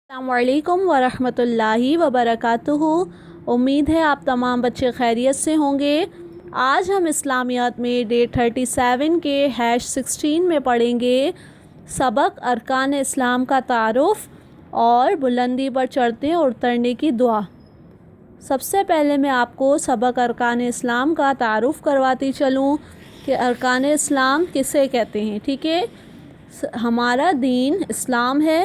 अस्सलामु अलैकुम वरहमतुल्लाहि वबरकातुहू। उम्मीद है आप तमाम बच्चे खैरियत से होंगे। आज हम इस्लामियात में डे 37 के #16 में पढ़ेंगे सबक अरकान इस्लाम का तारुफ़ और बुलंदी पर चढ़ते और उतरने की दुआ। सबसे पहले मैं आपको सबक अरकान इस्लाम का तारुफ़ करवाती चलूँ कि अरकान इस्लाम किसे कहते हैं। ठीक है, हमारा दीन इस्लाम है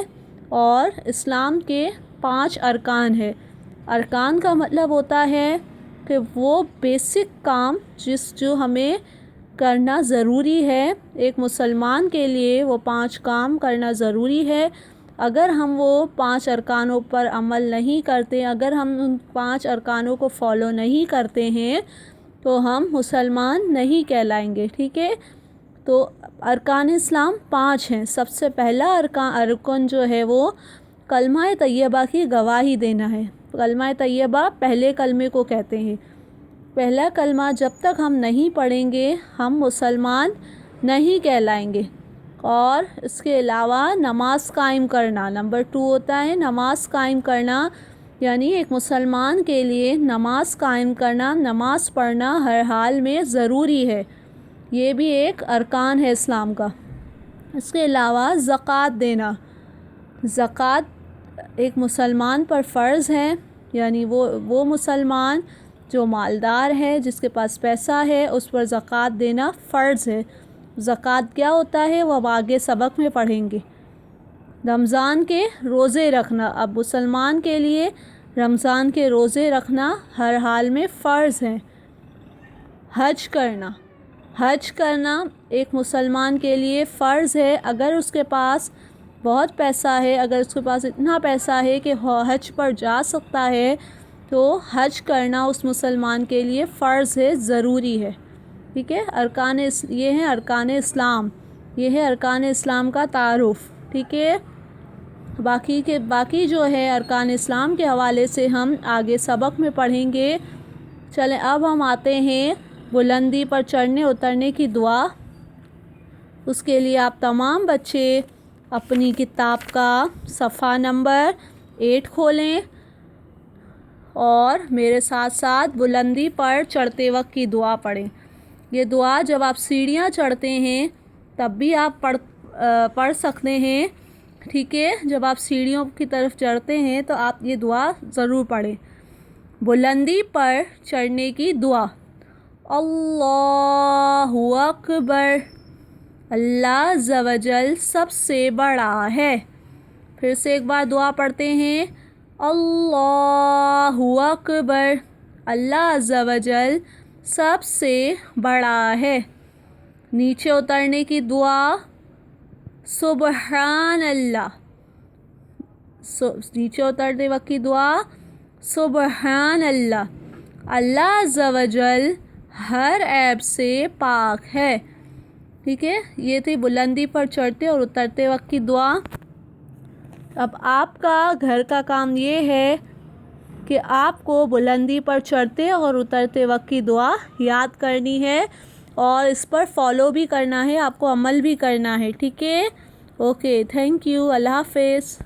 और इस्लाम के 5 अरकान है। अरकान का मतलब होता है कि वो बेसिक काम जो हमें करना ज़रूरी है। एक मुसलमान के लिए वो 5 काम करना ज़रूरी है। अगर हम वो 5 अरकानों पर अमल नहीं करते, अगर हम उन 5 अरकानों को फॉलो नहीं करते हैं तो हम मुसलमान नहीं कहलाएंगे। ठीक है, तो अरकान इस्लाम 5 हैं। सबसे पहला अरकान जो है वो कलमा तैयबा की गवाही देना है। कलमा तैयबा पहले कलमे को कहते हैं। पहला कलमा जब तक हम नहीं पढ़ेंगे हम मुसलमान नहीं कहलाएंगे। और इसके अलावा नमाज कायम करना नंबर 2 होता है। नमाज कायम करना यानी एक मुसलमान के लिए नमाज कायम करना, नमाज पढ़ना हर हाल में ज़रूरी है। ये भी एक अरकान है इस्लाम का। इसके अलावा ज़कात देना। ज़कात एक मुसलमान पर फ़र्ज़ है, यानी वो मुसलमान जो मालदार है, जिसके पास पैसा है, उस पर ज़कात देना फ़र्ज़ है। ज़कात क्या होता है वो अब आगे सबक में पढ़ेंगे। रमज़ान के रोज़े रखना, अब मुसलमान के लिए रमज़ान के रोज़े रखना हर हाल में फ़र्ज़ है। हज करना, हज करना एक मुसलमान के लिए फ़र्ज़ है। अगर उसके पास बहुत पैसा है, अगर उसके पास इतना पैसा है कि हज पर जा सकता है, तो हज करना उस मुसलमान के लिए फ़र्ज़ है, ज़रूरी है। ठीक है, ये है अरकान इस्लाम, ये है अरकान इस्लाम का तारुफ़। ठीक है, बाकी जो है अरकान इस्लाम के हवाले से हम आगे सबक में पढ़ेंगे। चलें, अब हम आते हैं बुलंदी पर चढ़ने उतरने की दुआ। उसके लिए आप तमाम बच्चे अपनी किताब का सफ़ा नंबर 8 खोलें और मेरे साथ साथ बुलंदी पर चढ़ते वक्त की दुआ पढ़ें। ये दुआ जब आप सीढ़ियाँ चढ़ते हैं तब भी आप पढ़ सकते हैं। ठीक है, जब आप सीढ़ियों की तरफ चढ़ते हैं तो आप ये दुआ ज़रूर पढ़ें। बुलंदी पर चढ़ने की दुआ। अल्लाहु अकबर, अल्लाह अज़्ज़ा वजल सबसे बड़ा है। फिर से एक बार दुआ पढ़ते हैं। अल्लाहु अकबर, अल्लाह अज़्ज़ा वजल सबसे बड़ा है। नीचे उतरने की दुआ। सुबहान अल्लाह, नीचे उतरते वक्त की दुआ सुबहान अल्लाह, अल्लाह अज़्ज़ा वजल हर ऐब से पाक है। ठीक है, ये थी बुलंदी पर चढ़ते और उतरते वक्त की दुआ। अब आपका घर का काम ये है कि आपको बुलंदी पर चढ़ते और उतरते वक्त की दुआ याद करनी है और इस पर फॉलो भी करना है, आपको अमल भी करना है। ठीक है, ओके, थैंक यू, अल्लाह हाफ़िज़।